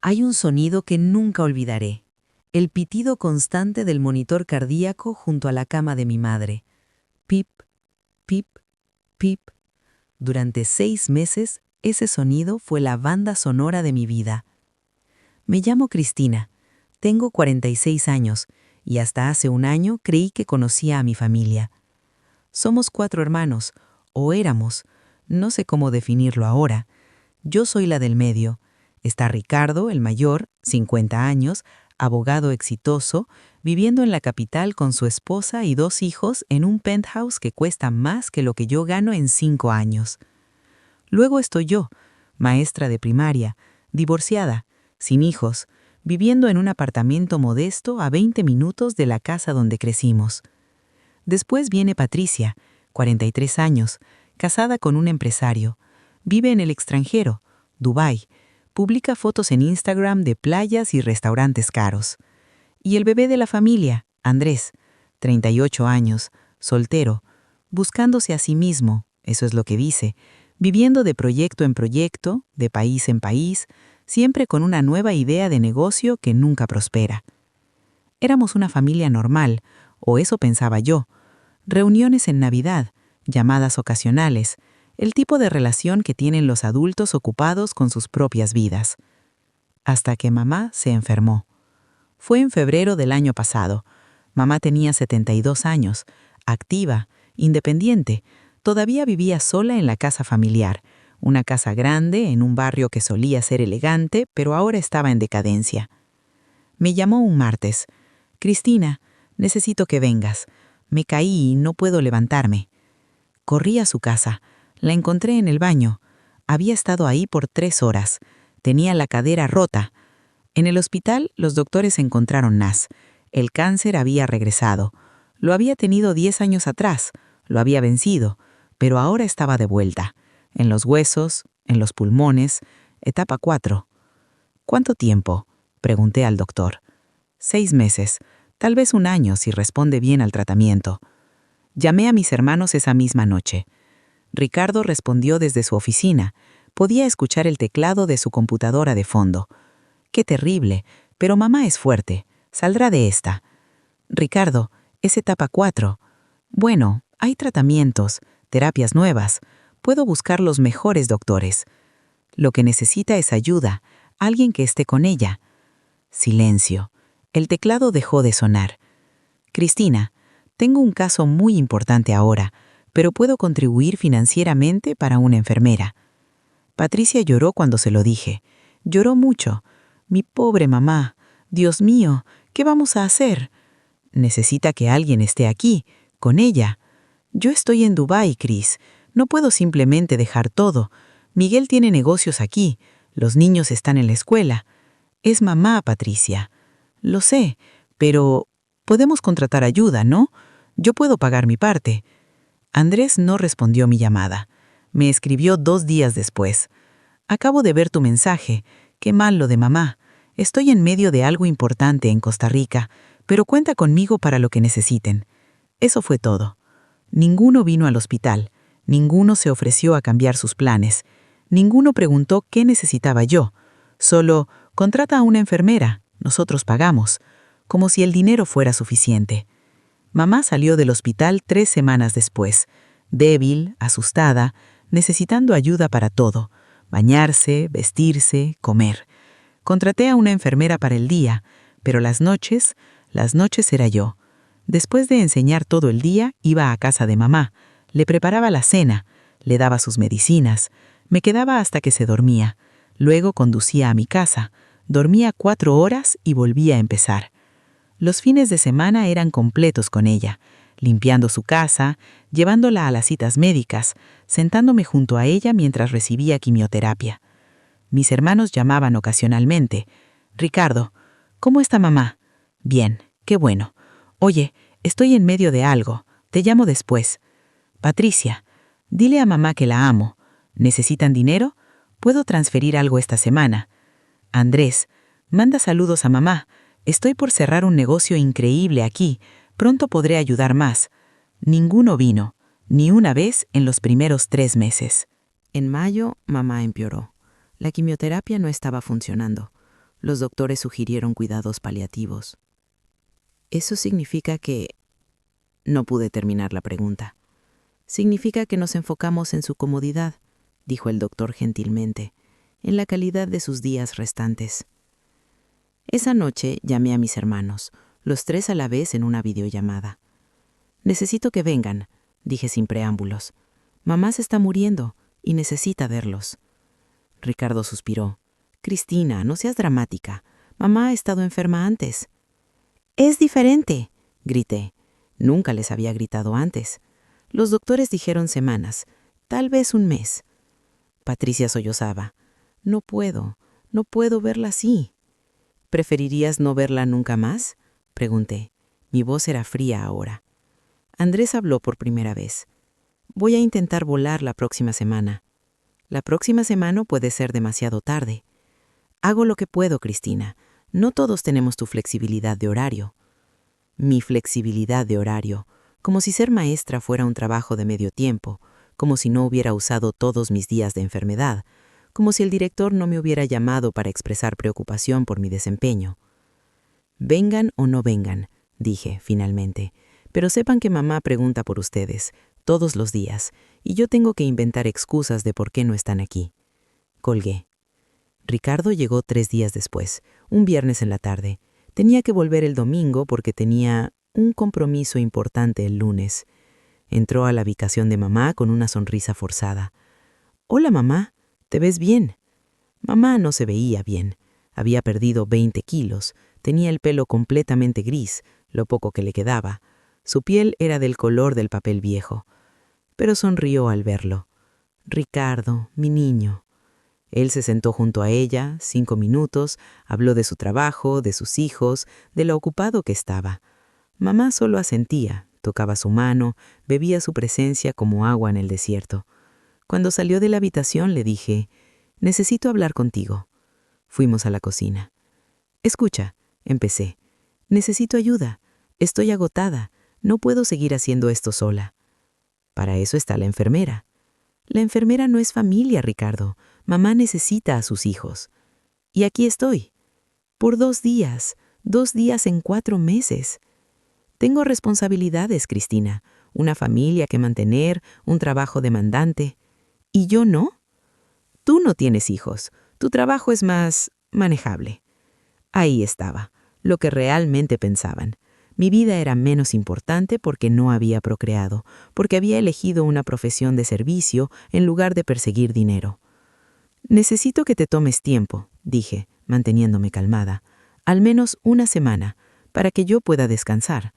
Hay un sonido que nunca olvidaré. El pitido constante del monitor cardíaco junto a la cama de mi madre. Pip, pip, pip. Durante 6 meses, ese sonido fue la banda sonora de mi vida. Me llamo Cristina, tengo 46 años y hasta hace un año creí que conocía a mi familia. Somos 4 hermanos, o éramos, no sé cómo definirlo ahora. Yo soy la del medio. Está Ricardo, el mayor, 50 años, abogado exitoso, viviendo en la capital con su esposa y 2 hijos en un penthouse que cuesta más que lo que yo gano en 5 años. Luego estoy yo, maestra de primaria, divorciada, sin hijos, viviendo en un apartamento modesto a 20 minutos de la casa donde crecimos. Después viene Patricia, 43 años, casada con un empresario. Vive en el extranjero, Dubái. Publica fotos en Instagram de playas y restaurantes caros. Y el bebé de la familia, Andrés, 38 años, soltero, buscándose a sí mismo, eso es lo que dice, viviendo de proyecto en proyecto, de país en país, siempre con una nueva idea de negocio que nunca prospera. Éramos una familia normal, o eso pensaba yo. Reuniones en Navidad, llamadas ocasionales, el tipo de relación que tienen los adultos ocupados con sus propias vidas. Hasta que mamá se enfermó. Fue en febrero del año pasado. Mamá tenía 72 años, activa, independiente. Todavía vivía sola en la casa familiar, una casa grande en un barrio que solía ser elegante, pero ahora estaba en decadencia. Me llamó un martes. «Cristina, necesito que vengas. Me caí y no puedo levantarme». Corrí a su casa. La encontré en el baño. Había estado ahí por 3 horas. Tenía la cadera rota. En el hospital, los doctores encontraron NAS. El cáncer había regresado. Lo había tenido 10 años atrás. Lo había vencido. Pero ahora estaba de vuelta. En los huesos, en los pulmones. Etapa 4. «¿Cuánto tiempo?», pregunté al doctor. 6 meses. Tal vez 1 año si responde bien al tratamiento. Llamé a mis hermanos esa misma noche. Ricardo respondió desde su oficina. Podía escuchar el teclado de su computadora de fondo. «Qué terrible, pero mamá es fuerte. Saldrá de esta». «Ricardo, es etapa 4. Bueno, hay tratamientos, terapias nuevas. Puedo buscar los mejores doctores. Lo que necesita es ayuda, alguien que esté con ella». Silencio. El teclado dejó de sonar. «Cristina, tengo un caso muy importante ahora, pero puedo contribuir financieramente para una enfermera». Patricia lloró cuando se lo dije. Lloró mucho. «Mi pobre mamá. Dios mío, ¿qué vamos a hacer?» «Necesita que alguien esté aquí, con ella». «Yo estoy en Dubái, Cris. No puedo simplemente dejar todo. Miguel tiene negocios aquí. Los niños están en la escuela. Es mamá, Patricia». «Lo sé, pero podemos contratar ayuda, ¿no? Yo puedo pagar mi parte». Andrés no respondió mi llamada. Me escribió 2 días después. «Acabo de ver tu mensaje. Qué mal lo de mamá. Estoy en medio de algo importante en Costa Rica, pero cuenta conmigo para lo que necesiten». Eso fue todo. Ninguno vino al hospital. Ninguno se ofreció a cambiar sus planes. Ninguno preguntó qué necesitaba yo. Solo, contrata a una enfermera, nosotros pagamos. Como si el dinero fuera suficiente. Mamá salió del hospital 3 semanas después, débil, asustada, necesitando ayuda para todo, bañarse, vestirse, comer. Contraté a una enfermera para el día, pero las noches era yo. Después de enseñar todo el día, iba a casa de mamá, le preparaba la cena, le daba sus medicinas, me quedaba hasta que se dormía. Luego conducía a mi casa, dormía 4 horas y volvía a empezar. Los fines de semana eran completos con ella, limpiando su casa, llevándola a las citas médicas, sentándome junto a ella mientras recibía quimioterapia. Mis hermanos llamaban ocasionalmente. «Ricardo, ¿cómo está mamá?» «Bien, qué bueno. Oye, estoy en medio de algo. Te llamo después». «Patricia, dile a mamá que la amo. ¿Necesitan dinero? Puedo transferir algo esta semana». «Andrés, manda saludos a mamá. Estoy por cerrar un negocio increíble aquí. Pronto podré ayudar más». Ninguno vino, ni una vez en los primeros 3 meses. En mayo, mamá empeoró. La quimioterapia no estaba funcionando. Los doctores sugirieron cuidados paliativos. Eso significa que... No pude terminar la pregunta. Significa que nos enfocamos en su comodidad, dijo el doctor gentilmente, en la calidad de sus días restantes. Esa noche llamé a mis hermanos, los 3 a la vez en una videollamada. Necesito que vengan, dije sin preámbulos. Mamá se está muriendo y necesita verlos. Ricardo suspiró. Cristina, no seas dramática. Mamá ha estado enferma antes. Es diferente, grité. Nunca les había gritado antes. Los doctores dijeron semanas, tal vez un mes. Patricia sollozaba. No puedo verla así. ¿Preferirías no verla nunca más? Pregunté. Mi voz era fría ahora. Andrés habló por primera vez. Voy a intentar volar la próxima semana. La próxima semana puede ser demasiado tarde. Hago lo que puedo, Cristina. No todos tenemos tu flexibilidad de horario. Mi flexibilidad de horario, como si ser maestra fuera un trabajo de medio tiempo, como si no hubiera usado todos mis días de enfermedad, como si el director no me hubiera llamado para expresar preocupación por mi desempeño. Vengan o no vengan, dije finalmente, pero sepan que mamá pregunta por ustedes, todos los días, y yo tengo que inventar excusas de por qué no están aquí. Colgué. Ricardo llegó 3 días después, un viernes en la tarde. Tenía que volver el domingo porque tenía un compromiso importante el lunes. Entró a la habitación de mamá con una sonrisa forzada. «Hola, mamá, ¿te ves bien?» Mamá no se veía bien. Había perdido 20 kilos, tenía el pelo completamente gris, lo poco que le quedaba. Su piel era del color del papel viejo. Pero sonrió al verlo. «Ricardo, mi niño». Él se sentó junto a ella, 5 minutos, habló de su trabajo, de sus hijos, de lo ocupado que estaba. Mamá solo asentía, tocaba su mano, bebía su presencia como agua en el desierto. Cuando salió de la habitación le dije, «Necesito hablar contigo». Fuimos a la cocina. «Escucha», empecé, «necesito ayuda. Estoy agotada. No puedo seguir haciendo esto sola». «Para eso está la enfermera». «La enfermera no es familia, Ricardo. Mamá necesita a sus hijos». «Y aquí estoy. Por 2 días. 2 días en 4 meses. Tengo responsabilidades, Cristina. Una familia que mantener, un trabajo demandante. ¿Y yo no? Tú no tienes hijos. Tu trabajo es más manejable». Ahí estaba, lo que realmente pensaban. Mi vida era menos importante porque no había procreado, porque había elegido una profesión de servicio en lugar de perseguir dinero. «Necesito que te tomes tiempo», dije, manteniéndome calmada, «al menos 1 semana, para que yo pueda descansar».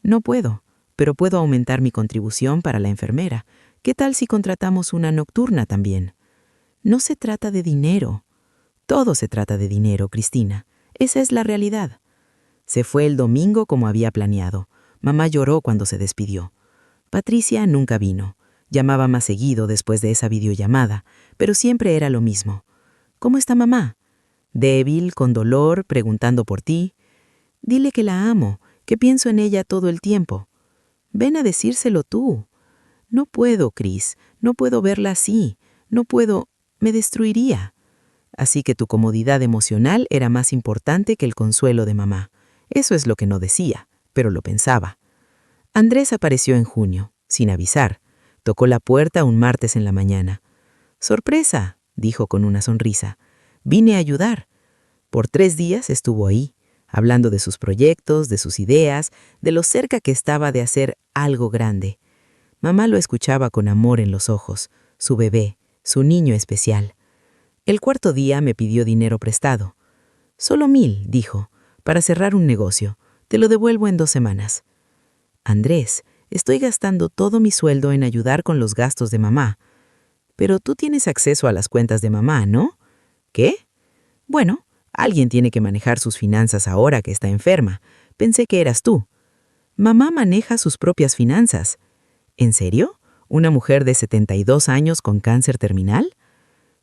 «No puedo, pero puedo aumentar mi contribución para la enfermera. ¿Qué tal si contratamos una nocturna también?» «No se trata de dinero». «Todo se trata de dinero, Cristina. Esa es la realidad». Se fue el domingo como había planeado. Mamá lloró cuando se despidió. Patricia nunca vino. Llamaba más seguido después de esa videollamada, pero siempre era lo mismo. «¿Cómo está mamá?» «Débil, con dolor, preguntando por ti». «Dile que la amo, que pienso en ella todo el tiempo». «Ven a decírselo tú». «No puedo, Cris, no puedo verla así. No puedo, me destruiría». Así que tu comodidad emocional era más importante que el consuelo de mamá. Eso es lo que no decía, pero lo pensaba. Andrés apareció en junio, sin avisar. Tocó la puerta un martes en la mañana. «Sorpresa», dijo con una sonrisa. «Vine a ayudar». Por 3 días estuvo ahí, hablando de sus proyectos, de sus ideas, de lo cerca que estaba de hacer algo grande. Mamá lo escuchaba con amor en los ojos, su bebé, su niño especial. El 4.º día me pidió dinero prestado. «Solo 1,000», dijo, «para cerrar un negocio. Te lo devuelvo en 2 semanas». «Andrés, estoy gastando todo mi sueldo en ayudar con los gastos de mamá». «Pero tú tienes acceso a las cuentas de mamá, ¿no?» «¿Qué?» «Bueno, alguien tiene que manejar sus finanzas ahora que está enferma. Pensé que eras tú». «Mamá maneja sus propias finanzas». «¿En serio? ¿Una mujer de 72 años con cáncer terminal?»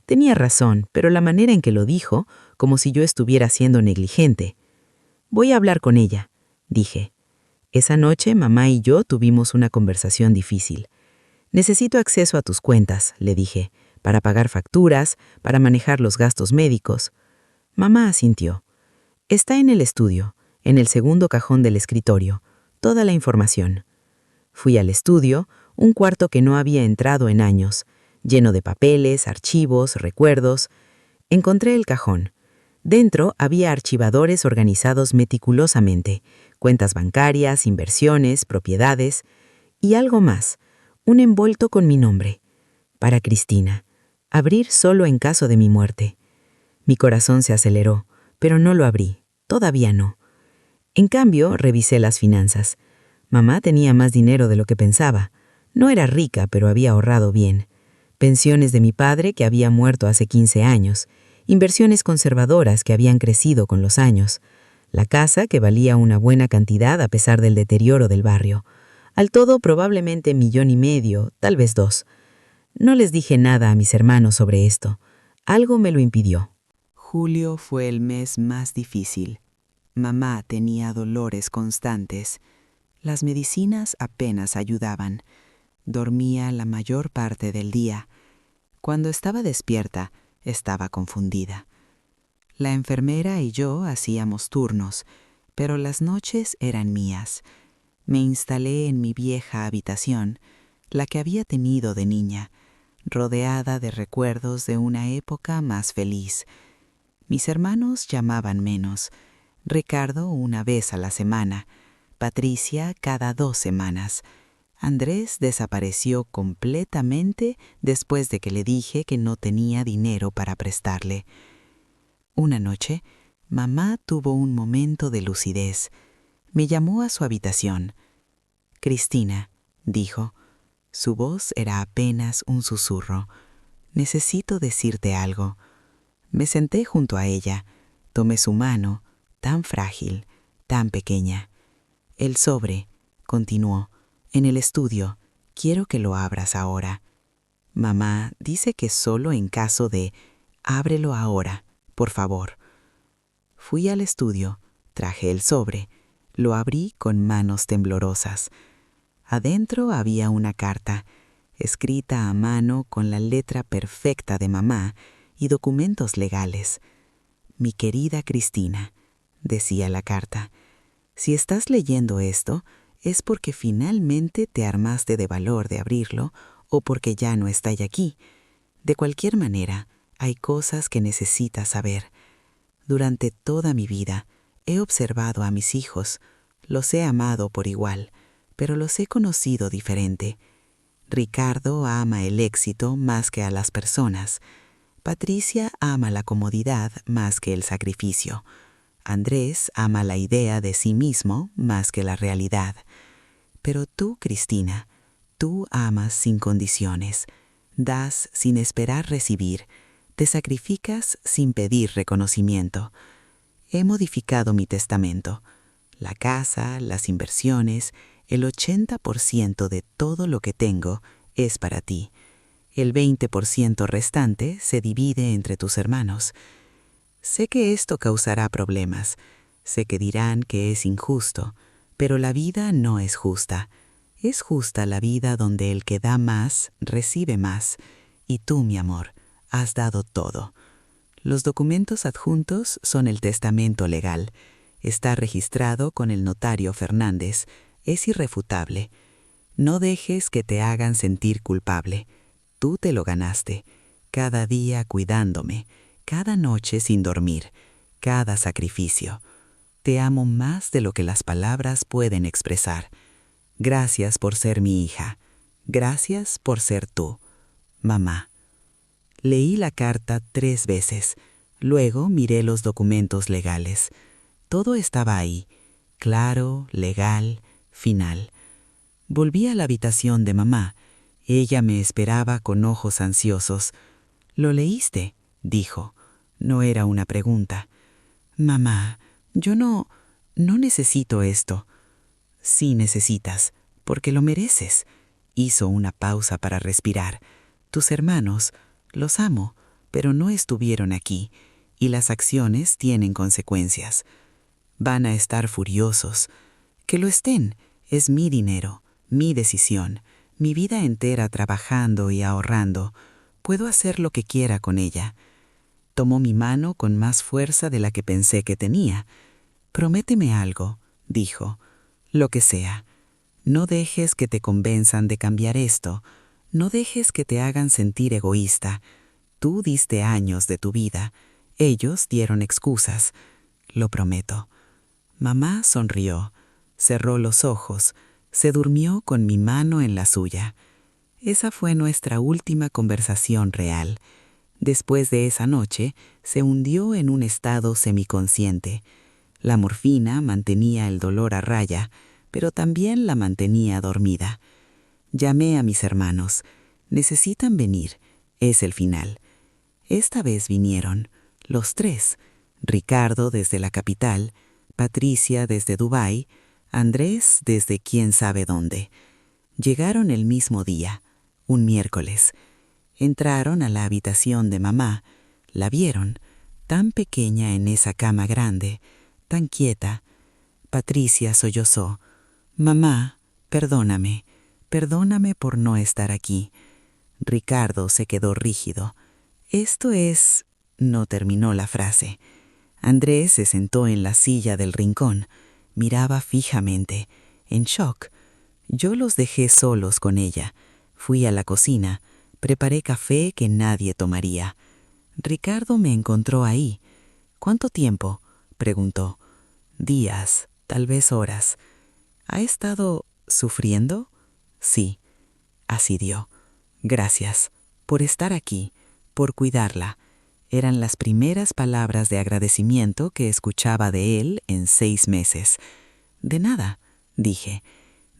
Tenía razón, pero la manera en que lo dijo, como si yo estuviera siendo negligente. «Voy a hablar con ella», dije. Esa noche mamá y yo tuvimos una conversación difícil. «Necesito acceso a tus cuentas», le dije, «para pagar facturas, para manejar los gastos médicos». Mamá asintió. Está en el estudio, en el segundo cajón del escritorio, toda la información. Fui al estudio, un cuarto que no había entrado en años, lleno de papeles, archivos, recuerdos. Encontré el cajón. Dentro había archivadores organizados meticulosamente, cuentas bancarias, inversiones, propiedades y algo más, un envuelto con mi nombre. Para Cristina. Abrir solo en caso de mi muerte. Mi corazón se aceleró, pero no lo abrí. Todavía no. En cambio, revisé las finanzas. Mamá tenía más dinero de lo que pensaba. No era rica, pero había ahorrado bien. Pensiones de mi padre, que había muerto hace 15 años. Inversiones conservadoras que habían crecido con los años. La casa, que valía una buena cantidad a pesar del deterioro del barrio. Al todo, probablemente 1,5 millones, tal vez 2. No les dije nada a mis hermanos sobre esto. Algo me lo impidió. Julio fue el mes más difícil. Mamá tenía dolores constantes. Las medicinas apenas ayudaban. Dormía la mayor parte del día. Cuando estaba despierta, estaba confundida. La enfermera y yo hacíamos turnos, pero las noches eran mías. Me instalé en mi vieja habitación, la que había tenido de niña, rodeada de recuerdos de una época más feliz. Mis hermanos llamaban menos. Ricardo 1 vez a la semana, Patricia cada 2 semanas. Andrés desapareció completamente después de que le dije que no tenía dinero para prestarle. Una noche, mamá tuvo un momento de lucidez. Me llamó a su habitación. Cristina, dijo. Su voz era apenas un susurro. Necesito decirte algo. Me senté junto a ella, tomé su mano, tan frágil, tan pequeña. El sobre, continuó, en el estudio, quiero que lo abras ahora. Mamá dice que solo en caso de ábrelo ahora, por favor. Fui al estudio, traje el sobre, lo abrí con manos temblorosas. Adentro había una carta, escrita a mano con la letra perfecta de mamá y documentos legales. Mi querida Cristina, decía la carta, si estás leyendo esto es porque finalmente te armaste de valor de abrirlo o porque ya no está aquí. De cualquier manera, hay cosas que necesitas saber. Durante toda mi vida he observado a mis hijos, los he amado por igual, pero los he conocido diferente. Ricardo ama el éxito más que a las personas. Patricia ama la comodidad más que el sacrificio. Andrés ama la idea de sí mismo más que la realidad. Pero tú, Cristina, tú amas sin condiciones, das sin esperar recibir, te sacrificas sin pedir reconocimiento. He modificado mi testamento. La casa, las inversiones, el 80% de todo lo que tengo es para ti. El 20% restante se divide entre tus hermanos. Sé que esto causará problemas. Sé que dirán que es injusto, pero la vida no es justa. Es justa la vida donde el que da más, recibe más. Y tú, mi amor, has dado todo. Los documentos adjuntos son el testamento legal. Está registrado con el notario Fernández. Es irrefutable. No dejes que te hagan sentir culpable. Tú te lo ganaste, cada día cuidándome, cada noche sin dormir, cada sacrificio. Te amo más de lo que las palabras pueden expresar. Gracias por ser mi hija. Gracias por ser tú, mamá. Leí la carta 3 veces. Luego miré los documentos legales. Todo estaba ahí, claro, legal, final. Volví a la habitación de mamá. Ella me esperaba con ojos ansiosos. «¿Lo leíste?», dijo. No era una pregunta. «Mamá, yo no necesito esto». «Sí necesitas, porque lo mereces». Hizo una pausa para respirar. «Tus hermanos, los amo, pero no estuvieron aquí, y las acciones tienen consecuencias. Van a estar furiosos. Que lo estén, es mi dinero, mi decisión, mi vida entera trabajando y ahorrando. Puedo hacer lo que quiera con ella». Tomó mi mano con más fuerza de la que pensé que tenía. «Prométeme algo», dijo. «Lo que sea. No dejes que te convenzan de cambiar esto. No dejes que te hagan sentir egoísta. Tú diste años de tu vida. Ellos dieron excusas. Lo prometo». Mamá sonrió, cerró los ojos, se durmió con mi mano en la suya. Esa fue nuestra última conversación real. Después de esa noche, se hundió en un estado semiconsciente. La morfina mantenía el dolor a raya, pero también la mantenía dormida. Llamé a mis hermanos. Necesitan venir. Es el final. Esta vez vinieron, los tres. Ricardo desde la capital, Patricia desde Dubái, Andrés desde quién sabe dónde. Llegaron el mismo día, un miércoles. Entraron a la habitación de mamá, la vieron, tan pequeña en esa cama grande, tan quieta. Patricia sollozó. «Mamá, perdóname, perdóname por no estar aquí». Ricardo se quedó rígido. «Esto es...» No terminó la frase. Andrés se sentó en la silla del rincón. Miraba fijamente, en shock. Yo los dejé solos con ella. Fui a la cocina. Preparé café que nadie tomaría. Ricardo me encontró ahí. «¿Cuánto tiempo?», preguntó. «Días, tal vez horas». «¿Ha estado sufriendo?». «Sí». Así dio. «Gracias por estar aquí, por cuidarla». Eran las primeras palabras de agradecimiento que escuchaba de él en 6 meses. «De nada», dije.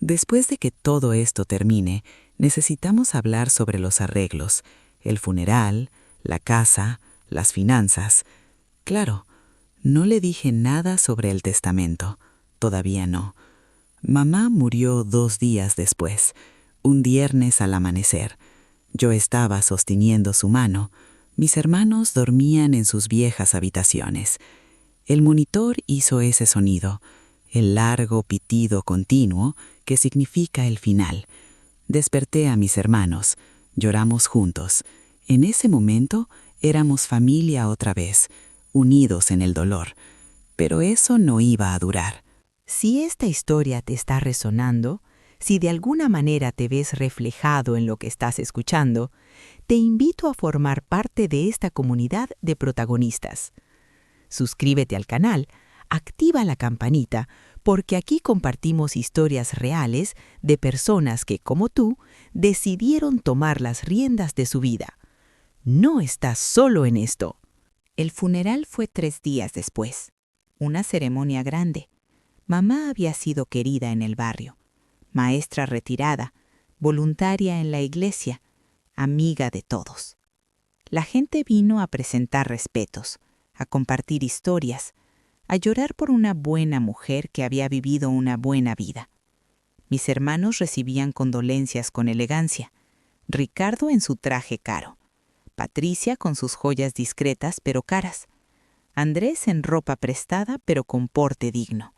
«Después de que todo esto termine, necesitamos hablar sobre los arreglos, el funeral, la casa, las finanzas». Claro, no le dije nada sobre el testamento. Todavía no. Mamá murió 2 días después, un viernes al amanecer. Yo estaba sosteniendo su mano. Mis hermanos dormían en sus viejas habitaciones. El monitor hizo ese sonido, el largo pitido continuo que significa el final. Desperté a mis hermanos. Lloramos juntos. En ese momento éramos familia otra vez, unidos en el dolor. Pero eso no iba a durar. Si esta historia te está resonando, si de alguna manera te ves reflejado en lo que estás escuchando, te invito a formar parte de esta comunidad de protagonistas. Suscríbete al canal, activa la campanita, porque aquí compartimos historias reales de personas que, como tú, decidieron tomar las riendas de su vida. No estás solo en esto. El funeral fue 3 días después. Una ceremonia grande. Mamá había sido querida en el barrio, maestra retirada, voluntaria en la iglesia, amiga de todos. La gente vino a presentar respetos, a compartir historias, a llorar por una buena mujer que había vivido una buena vida. Mis hermanos recibían condolencias con elegancia, Ricardo en su traje caro, Patricia con sus joyas discretas pero caras, Andrés en ropa prestada pero con porte digno.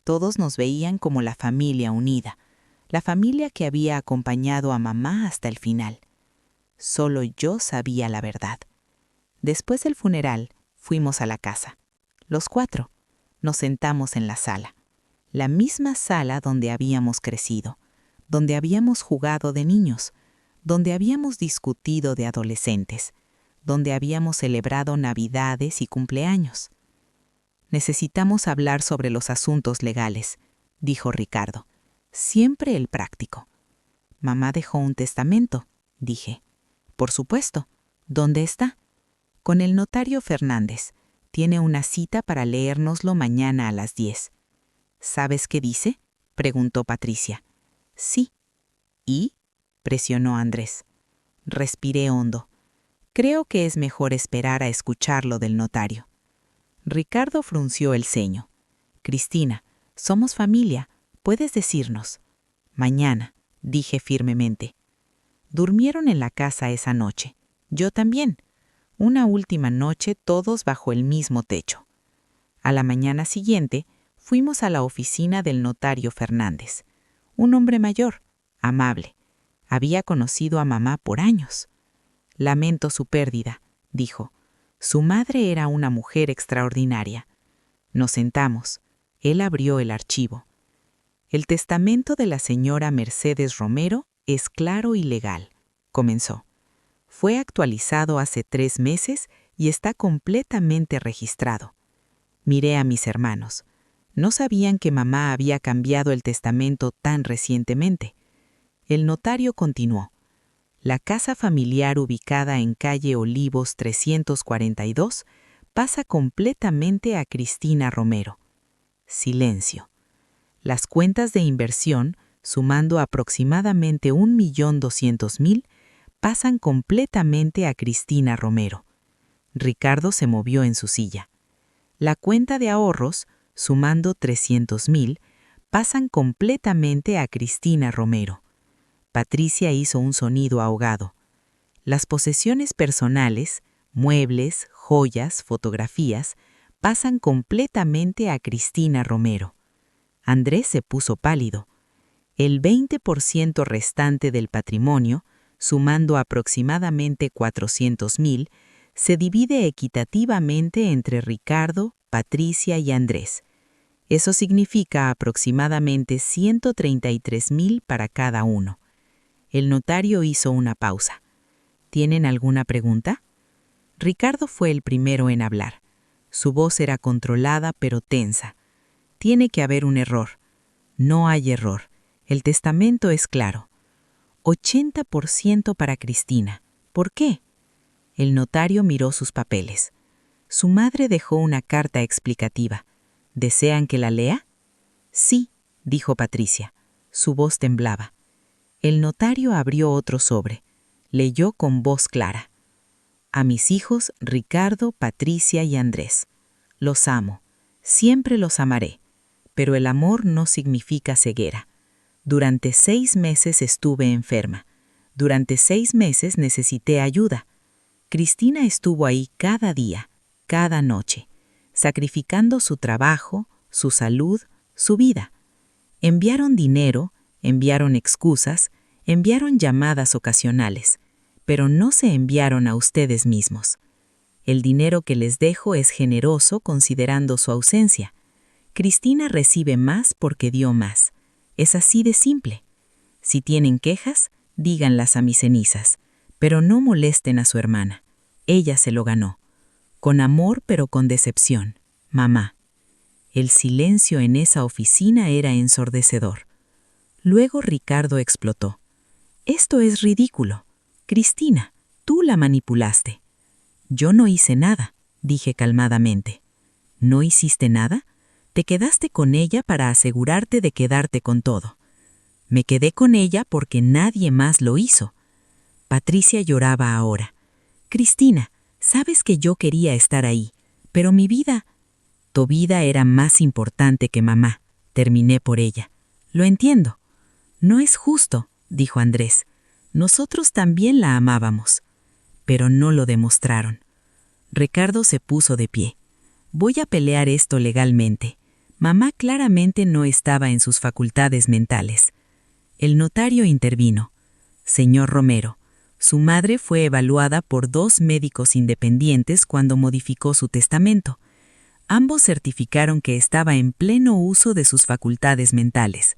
Todos nos veían como la familia unida, la familia que había acompañado a mamá hasta el final. Solo yo sabía la verdad. Después del funeral, fuimos a la casa. Los 4. Nos sentamos en la sala. La misma sala donde habíamos crecido, donde habíamos jugado de niños, donde habíamos discutido de adolescentes, donde habíamos celebrado Navidades y cumpleaños. «Necesitamos hablar sobre los asuntos legales», dijo Ricardo. «Siempre el práctico». «Mamá dejó un testamento», dije. «Por supuesto. ¿Dónde está?» «Con el notario Fernández. Tiene una cita para leérnoslo mañana a las 10. «¿Sabes qué dice?», preguntó Patricia. «Sí». «¿Y?», presionó Andrés. Respiré hondo. Creo que es mejor esperar a escucharlo del notario. Ricardo frunció el ceño. «Cristina, somos familia. Puedes decirnos». «Mañana», dije firmemente. Durmieron en la casa esa noche. Yo también. Una última noche todos bajo el mismo techo. A la mañana siguiente fuimos a la oficina del notario Fernández. Un hombre mayor, amable. Había conocido a mamá por años. «Lamento su pérdida», dijo. Su madre era una mujer extraordinaria. Nos sentamos. Él abrió el archivo. El testamento de la señora Mercedes Romero es claro y legal, comenzó. Fue actualizado hace 3 meses y está completamente registrado. Miré a mis hermanos. No sabían que mamá había cambiado el testamento tan recientemente. El notario continuó. La casa familiar ubicada en calle Olivos 342 pasa completamente a Cristina Romero. Silencio. Las cuentas de inversión, sumando aproximadamente 1.200.000, pasan completamente a Cristina Romero. Ricardo se movió en su silla. La cuenta de ahorros, sumando 300.000, pasan completamente a Cristina Romero. Patricia hizo un sonido ahogado. Las posesiones personales, muebles, joyas, fotografías, pasan completamente a Cristina Romero. Andrés se puso pálido. El 20% restante del patrimonio, sumando aproximadamente 400.000, se divide equitativamente entre Ricardo, Patricia y Andrés. Eso significa aproximadamente 133.000 para cada uno. El notario hizo una pausa. ¿Tienen alguna pregunta? Ricardo fue el primero en hablar. Su voz era controlada pero tensa. Tiene que haber un error. No hay error. El testamento es claro. 80% para Cristina. ¿Por qué? El notario miró sus papeles. Su madre dejó una carta explicativa. ¿Desean que la lea? Sí, dijo Patricia. Su voz temblaba. El notario abrió otro sobre. Leyó con voz clara. A mis hijos Ricardo, Patricia y Andrés. Los amo. Siempre los amaré. Pero el amor no significa ceguera. Durante 6 meses estuve enferma. Durante 6 meses necesité ayuda. Cristina estuvo ahí cada día, cada noche, sacrificando su trabajo, su salud, su vida. Enviaron dinero, enviaron excusas, enviaron llamadas ocasionales, pero no se enviaron a ustedes mismos. El dinero que les dejo es generoso considerando su ausencia. Cristina recibe más porque dio más. Es así de simple. Si tienen quejas, díganlas a mis cenizas, pero no molesten a su hermana. Ella se lo ganó. Con amor pero con decepción. Mamá. El silencio en esa oficina era ensordecedor. Luego Ricardo explotó. Esto es ridículo. Cristina, tú la manipulaste. Yo no hice nada, dije calmadamente. ¿No hiciste nada? Te quedaste con ella para asegurarte de quedarte con todo. Me quedé con ella porque nadie más lo hizo. Patricia lloraba ahora. Cristina, sabes que yo quería estar ahí, pero mi vida... Tu vida era más importante que mamá. Terminé por ella. Lo entiendo. No es justo, dijo Andrés. Nosotros también la amábamos. Pero no lo demostraron. Ricardo se puso de pie. Voy a pelear esto legalmente. Mamá claramente no estaba en sus facultades mentales. El notario intervino. Señor Romero, su madre fue evaluada por 2 médicos independientes cuando modificó su testamento. Ambos certificaron que estaba en pleno uso de sus facultades mentales.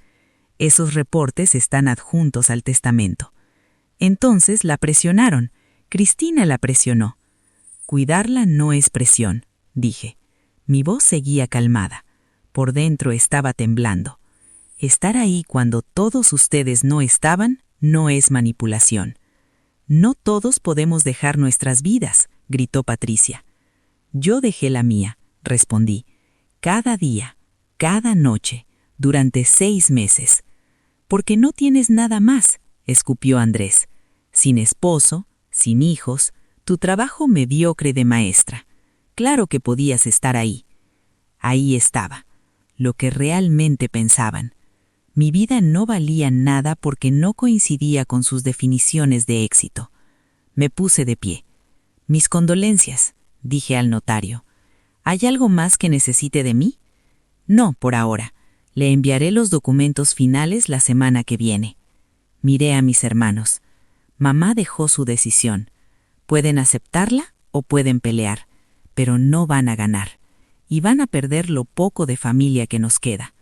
Esos reportes están adjuntos al testamento. Entonces la presionaron. Cristina la presionó. Cuidarla no es presión, dije. Mi voz seguía calmada. Por dentro estaba temblando. Estar ahí cuando todos ustedes no estaban no es manipulación. No todos podemos dejar nuestras vidas, gritó Patricia. Yo dejé la mía, respondí. Cada día, cada noche, durante 6 meses. Porque no tienes nada más, escupió Andrés. Sin esposo, sin hijos, tu trabajo mediocre de maestra. Claro que podías estar ahí. Ahí estaba, lo que realmente pensaban. Mi vida no valía nada porque no coincidía con sus definiciones de éxito. Me puse de pie. Mis condolencias, dije al notario. ¿Hay algo más que necesite de mí? No, por ahora. Le enviaré los documentos finales la semana que viene. Miré a mis hermanos. Mamá dejó su decisión. Pueden aceptarla o pueden pelear. pero no van a ganar, y van a perder lo poco de familia que nos queda.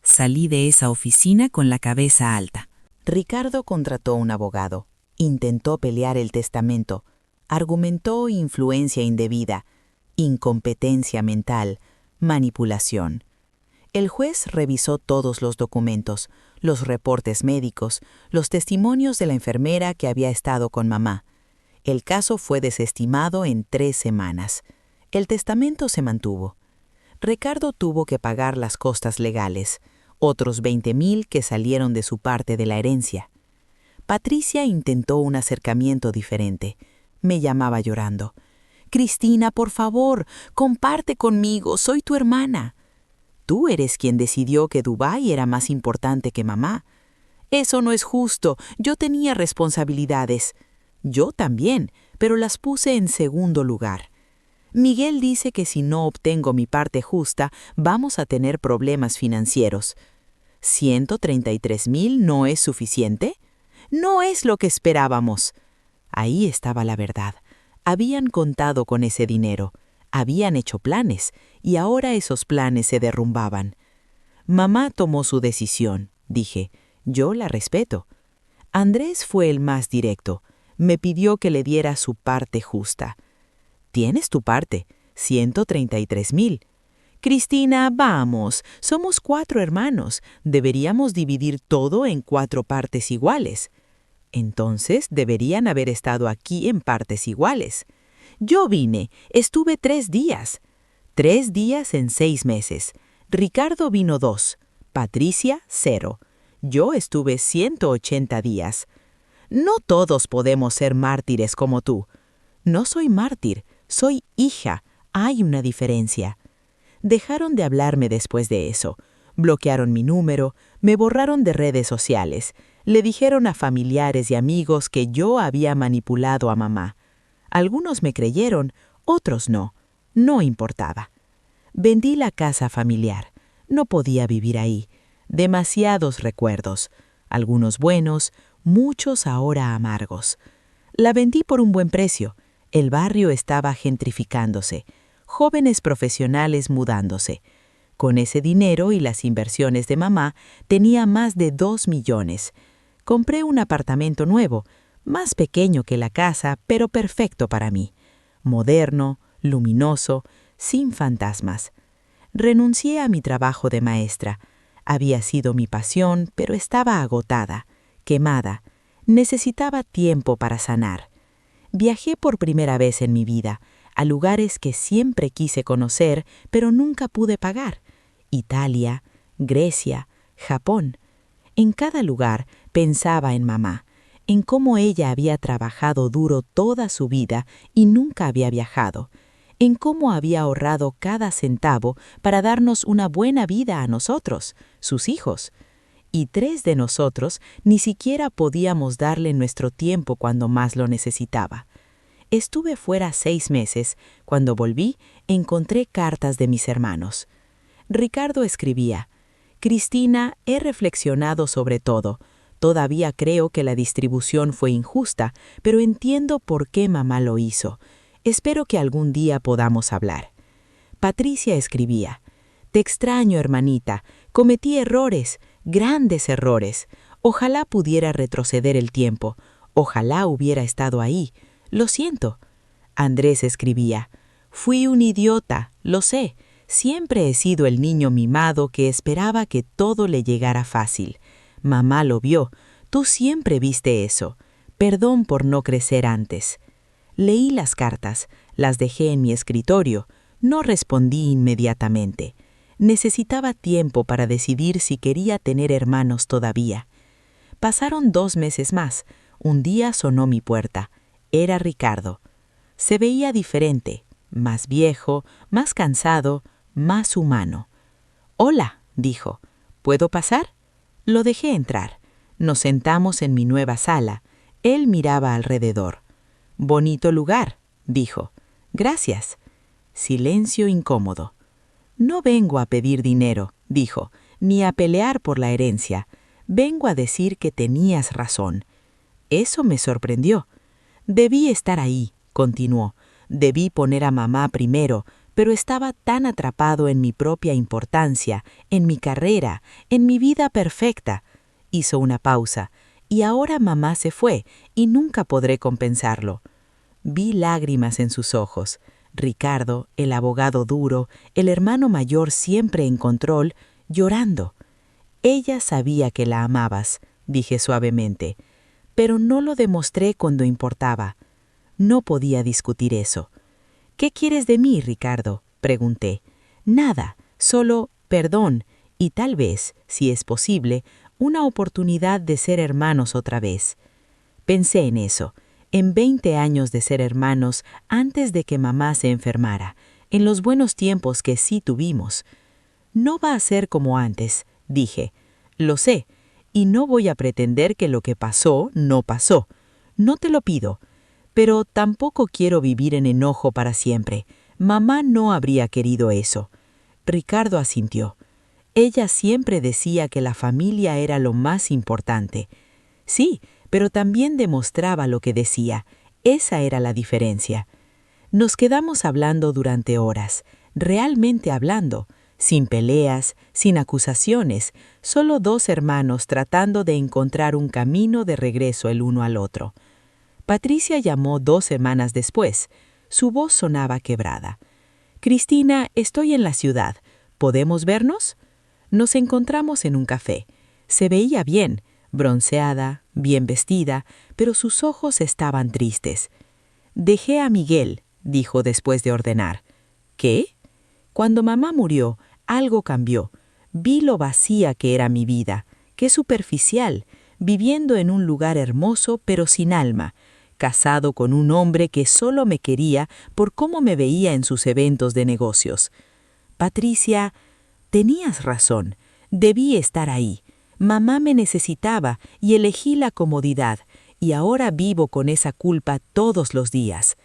Salí de esa oficina con la cabeza alta. Ricardo contrató un abogado, intentó pelear el testamento, argumentó influencia indebida, incompetencia mental, manipulación. El juez revisó todos los documentos, los reportes médicos, los testimonios de la enfermera que había estado con mamá. El caso fue desestimado en 3 semanas. El testamento se mantuvo. Ricardo tuvo que pagar las costas legales, otros 20,000 que salieron de su parte de la herencia. Patricia intentó un acercamiento diferente. Me llamaba llorando. «Cristina, por favor, comparte conmigo, soy tu hermana». «Tú eres quien decidió que Dubái era más importante que mamá». «Eso no es justo, yo tenía responsabilidades». «Yo también, pero las puse en segundo lugar». «Miguel dice que si no obtengo mi parte justa, vamos a tener problemas financieros». «¿133,000 no es suficiente?» «No es lo que esperábamos». Ahí estaba la verdad. Habían contado con ese dinero, habían hecho planes, y ahora esos planes se derrumbaban. «Mamá tomó su decisión», dije. «Yo la respeto». Andrés fue el más directo. Me pidió que le diera su parte justa. «Tienes tu parte, 133,000. Cristina, vamos, somos 4 hermanos, deberíamos dividir todo en 4 partes iguales». «Entonces deberían haber estado aquí en partes iguales». «Yo vine, estuve 3 días». 3 días en 6 meses. Ricardo vino 2, Patricia 0. Yo estuve 180 días. «No todos podemos ser mártires como tú». «No soy mártir, soy hija. Hay una diferencia». Dejaron de hablarme después de eso. Bloquearon mi número, me borraron de redes sociales. Le dijeron a familiares y amigos que yo había manipulado a mamá. Algunos me creyeron, otros no. No importaba. Vendí la casa familiar. No podía vivir ahí. Demasiados recuerdos. Algunos buenos, muchos ahora amargos. La vendí por un buen precio. El barrio estaba gentrificándose. Jóvenes profesionales mudándose. Con ese dinero y las inversiones de mamá, tenía más de 2 millones. Compré un apartamento nuevo, más pequeño que la casa, pero perfecto para mí. Moderno, luminoso, sin fantasmas. Renuncié a mi trabajo de maestra. Había sido mi pasión, pero estaba agotada, quemada. Necesitaba tiempo para sanar. Viajé por primera vez en mi vida, a lugares que siempre quise conocer, pero nunca pude pagar. Italia, Grecia, Japón. En cada lugar pensaba en mamá, en cómo ella había trabajado duro toda su vida y nunca había viajado, en cómo había ahorrado cada centavo para darnos una buena vida a nosotros, sus hijos. Y 3 de nosotros ni siquiera podíamos darle nuestro tiempo cuando más lo necesitaba. Estuve fuera 6 meses. Cuando volví, encontré cartas de mis hermanos. Ricardo escribía: «Cristina, he reflexionado sobre todo. Todavía creo que la distribución fue injusta, pero entiendo por qué mamá lo hizo. Espero que algún día podamos hablar». Patricia escribía: «Te extraño, hermanita. Cometí errores, grandes errores. Ojalá pudiera retroceder el tiempo. Ojalá hubiera estado ahí. Lo siento». Andrés escribía: «Fui un idiota, lo sé. Siempre he sido el niño mimado que esperaba que todo le llegara fácil. Mamá lo vio. Tú siempre viste eso. Perdón por no crecer antes». Leí las cartas, las dejé en mi escritorio. No respondí inmediatamente. Necesitaba tiempo para decidir si quería tener hermanos todavía. Pasaron 2 meses más. Un día sonó mi puerta. Era Ricardo. Se veía diferente, más viejo, más cansado, más humano. «Hola», dijo. «¿Puedo pasar?» Lo dejé entrar. Nos sentamos en mi nueva sala. Él miraba alrededor. «Bonito lugar», dijo. «Gracias». Silencio incómodo. «No vengo a pedir dinero», dijo, «ni a pelear por la herencia. Vengo a decir que tenías razón». Eso me sorprendió. «Debí estar ahí», continuó. Debí poner a mamá primero, pero estaba tan atrapado en mi propia importancia, en mi carrera, en mi vida perfecta. Hizo una pausa, y ahora mamá se fue, y nunca podré compensarlo. Vi lágrimas en sus ojos. Ricardo, el abogado duro, el hermano mayor siempre en control, llorando. Ella sabía que la amabas, dije suavemente, pero no lo demostré cuando importaba. No podía discutir eso. ¿Qué quieres de mí, Ricardo?, pregunté. Nada, solo perdón y tal vez, si es posible, una oportunidad de ser hermanos otra vez. Pensé en eso, en 20 años de ser hermanos antes de que mamá se enfermara, en los buenos tiempos que sí tuvimos. No va a ser como antes, dije. Lo sé, y no voy a pretender que lo que pasó no pasó. No te lo pido. Pero tampoco quiero vivir en enojo para siempre. Mamá no habría querido eso. Ricardo asintió. Ella siempre decía que la familia era lo más importante. Sí, pero también demostraba lo que decía. Esa era la diferencia. Nos quedamos hablando durante horas, realmente hablando, sin peleas, sin acusaciones, solo dos hermanos tratando de encontrar un camino de regreso el uno al otro. Patricia llamó 2 semanas después. Su voz sonaba quebrada. «Cristina, estoy en la ciudad. ¿Podemos vernos?» Nos encontramos en un café. Se veía bien, bronceada, bien vestida, pero sus ojos estaban tristes. «Dejé a Miguel», dijo después de ordenar. «¿Qué?» Cuando mamá murió, algo cambió. Vi lo vacía que era mi vida, qué superficial, viviendo en un lugar hermoso pero sin alma, casado con un hombre que solo me quería por cómo me veía en sus eventos de negocios. Patricia, tenías razón, debí estar ahí. Mamá me necesitaba y elegí la comodidad, y ahora vivo con esa culpa todos los días.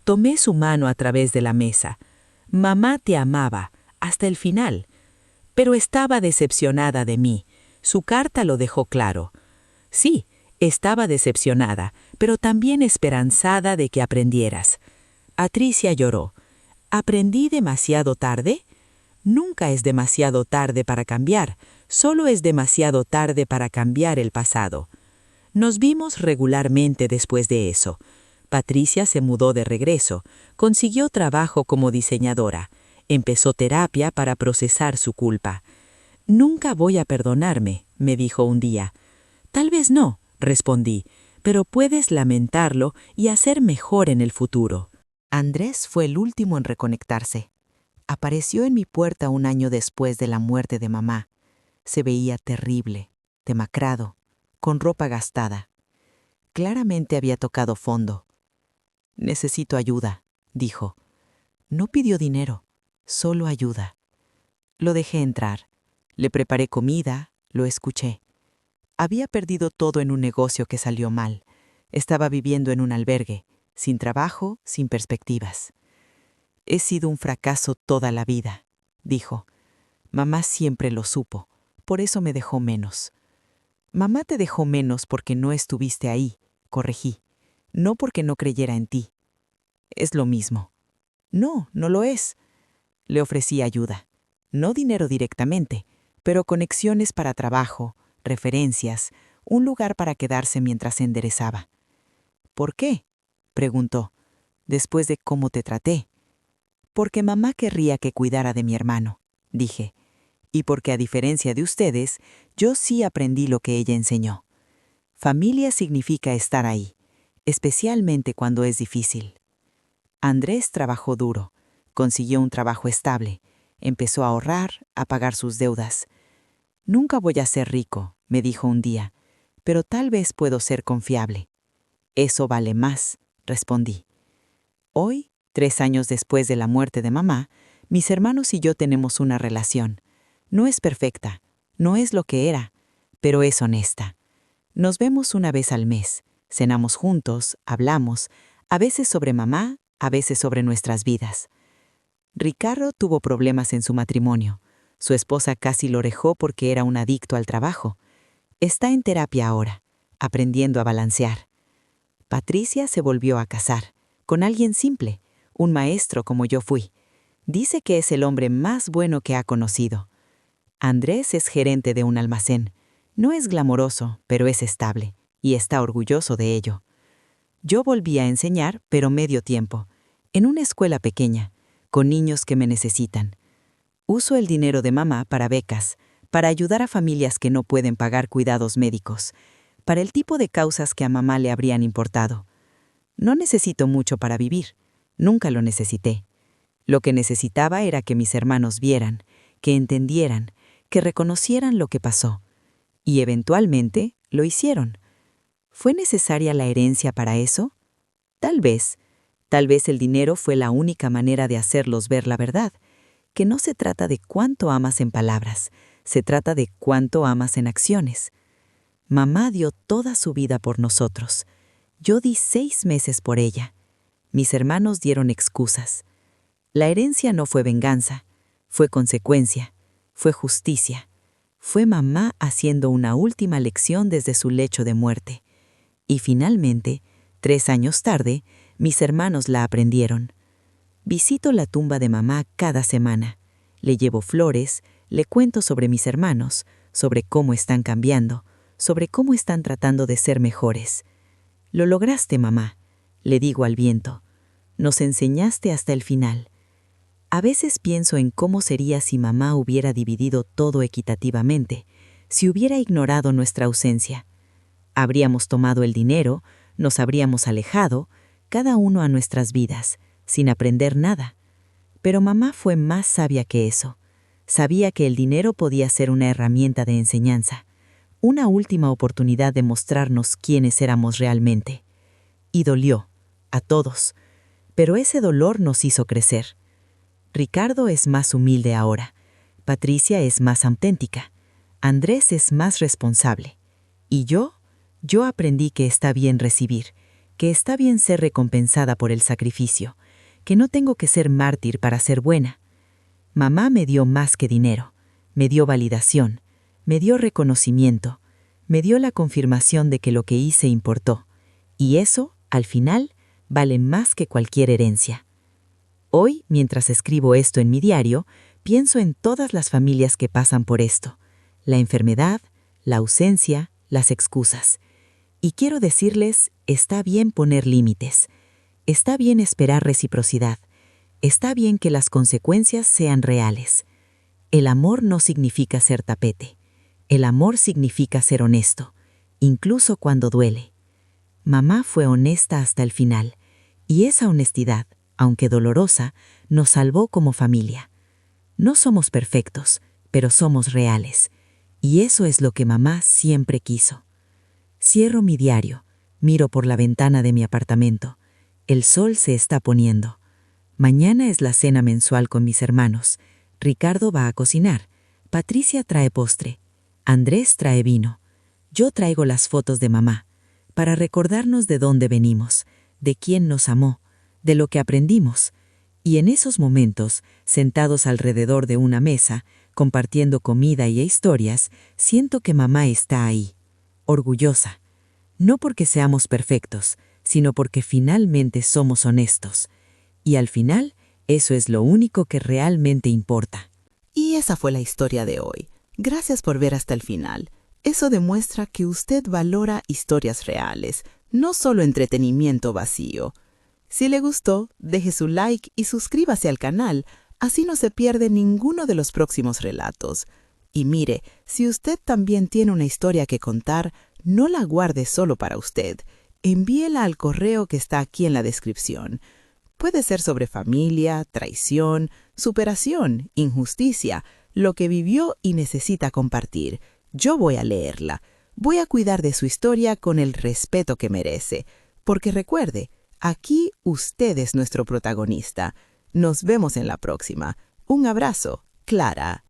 Tomé su mano a través de la mesa. Mamá te amaba, hasta el final. Pero estaba decepcionada de mí. Su carta lo dejó claro. Sí, estaba decepcionada, pero también esperanzada de que aprendieras. Patricia lloró. ¿Aprendí demasiado tarde? Nunca es demasiado tarde para cambiar, solo es demasiado tarde para cambiar el pasado. Nos vimos regularmente después de eso. Patricia se mudó de regreso, consiguió trabajo como diseñadora, empezó terapia para procesar su culpa. «Nunca voy a perdonarme», me dijo un día. «Tal vez no», respondí, «pero puedes lamentarlo y hacer mejor en el futuro». Andrés fue el último en reconectarse. Apareció en mi puerta un año después de la muerte de mamá. Se veía terrible, demacrado, con ropa gastada. Claramente había tocado fondo. «Necesito ayuda», dijo. No pidió dinero, solo ayuda. Lo dejé entrar. Le preparé comida, lo escuché. Había perdido todo en un negocio que salió mal. Estaba viviendo en un albergue, sin trabajo, sin perspectivas. «He sido un fracaso toda la vida», dijo. «Mamá siempre lo supo, por eso me dejó menos». «Mamá te dejó menos porque no estuviste ahí», corregí, «no porque no creyera en ti». «Es lo mismo». «No, no lo es». Le ofrecí ayuda. No dinero directamente, pero conexiones para trabajo, referencias, un lugar para quedarse mientras se enderezaba. «¿Por qué?», preguntó. «Después de cómo te traté». «Porque mamá querría que cuidara de mi hermano», dije. «Y porque a diferencia de ustedes, yo sí aprendí lo que ella enseñó. Familia significa estar ahí, especialmente cuando es difícil». Andrés trabajó duro, consiguió un trabajo estable, empezó a ahorrar, a pagar sus deudas. «Nunca voy a ser rico», me dijo un día, «pero tal vez puedo ser confiable». «Eso vale más», respondí. Hoy, 3 años después de la muerte de mamá, mis hermanos y yo tenemos una relación. No es perfecta, no es lo que era, pero es honesta. Nos vemos una vez al mes, cenamos juntos, hablamos, a veces sobre mamá, a veces sobre nuestras vidas. Ricardo tuvo problemas en su matrimonio. Su esposa casi lo dejó porque era un adicto al trabajo. Está en terapia ahora, aprendiendo a balancear. Patricia se volvió a casar, con alguien simple, un maestro como yo fui. Dice que es el hombre más bueno que ha conocido. Andrés es gerente de un almacén. No es glamoroso, pero es estable, y está orgulloso de ello. Yo volví a enseñar, pero medio tiempo, en una escuela pequeña, con niños que me necesitan. Uso el dinero de mamá para becas, para ayudar a familias que no pueden pagar cuidados médicos, para el tipo de causas que a mamá le habrían importado. No necesito mucho para vivir, nunca lo necesité. Lo que necesitaba era que mis hermanos vieran, que entendieran, que reconocieran lo que pasó. Y eventualmente lo hicieron. ¿Fue necesaria la herencia para eso? Tal vez el dinero fue la única manera de hacerlos ver la verdad, que no se trata de cuánto amas en palabras, se trata de cuánto amas en acciones. Mamá dio toda su vida por nosotros. Yo di 6 meses por ella. Mis hermanos dieron excusas. La herencia no fue venganza, fue consecuencia, fue justicia. Fue mamá haciendo una última lección desde su lecho de muerte. Y finalmente, 3 años tarde, mis hermanos la aprendieron. Visito la tumba de mamá cada semana. Le llevo flores, le cuento sobre mis hermanos, sobre cómo están cambiando, sobre cómo están tratando de ser mejores. Lo lograste, mamá, le digo al viento. Nos enseñaste hasta el final. A veces pienso en cómo sería si mamá hubiera dividido todo equitativamente, si hubiera ignorado nuestra ausencia. Habríamos tomado el dinero, nos habríamos alejado, cada uno a nuestras vidas, sin aprender nada. Pero mamá fue más sabia que eso. Sabía que el dinero podía ser una herramienta de enseñanza, una última oportunidad de mostrarnos quiénes éramos realmente. Y dolió, a todos, pero ese dolor nos hizo crecer. Ricardo es más humilde ahora, Patricia es más auténtica, Andrés es más responsable. Y yo aprendí que está bien recibir, que está bien ser recompensada por el sacrificio, que no tengo que ser mártir para ser buena. Mamá me dio más que dinero, me dio validación, me dio reconocimiento, me dio la confirmación de que lo que hice importó. Y eso, al final, vale más que cualquier herencia. Hoy, mientras escribo esto en mi diario, pienso en todas las familias que pasan por esto, la enfermedad, la ausencia, las excusas. Y quiero decirles, está bien poner límites, está bien esperar reciprocidad, está bien que las consecuencias sean reales. El amor no significa ser tapete, el amor significa ser honesto, incluso cuando duele. Mamá fue honesta hasta el final, y esa honestidad, aunque dolorosa, nos salvó como familia. No somos perfectos, pero somos reales, y eso es lo que mamá siempre quiso. Cierro mi diario, miro por la ventana de mi apartamento. El sol se está poniendo. Mañana es la cena mensual con mis hermanos. Ricardo va a cocinar. Patricia trae postre. Andrés trae vino. Yo traigo las fotos de mamá, para recordarnos de dónde venimos, de quién nos amó, de lo que aprendimos. Y en esos momentos, sentados alrededor de una mesa, compartiendo comida y historias, siento que mamá está ahí, orgullosa. No porque seamos perfectos, sino porque finalmente somos honestos. Y al final, eso es lo único que realmente importa. Y esa fue la historia de hoy. Gracias por ver hasta el final. Eso demuestra que usted valora historias reales, no solo entretenimiento vacío. Si le gustó, deje su like y suscríbase al canal, así no se pierde ninguno de los próximos relatos. Y mire, si usted también tiene una historia que contar, no la guarde solo para usted. Envíela al correo que está aquí en la descripción. Puede ser sobre familia, traición, superación, injusticia, lo que vivió y necesita compartir. Yo voy a leerla. Voy a cuidar de su historia con el respeto que merece. Porque recuerde, aquí usted es nuestro protagonista. Nos vemos en la próxima. Un abrazo, Clara.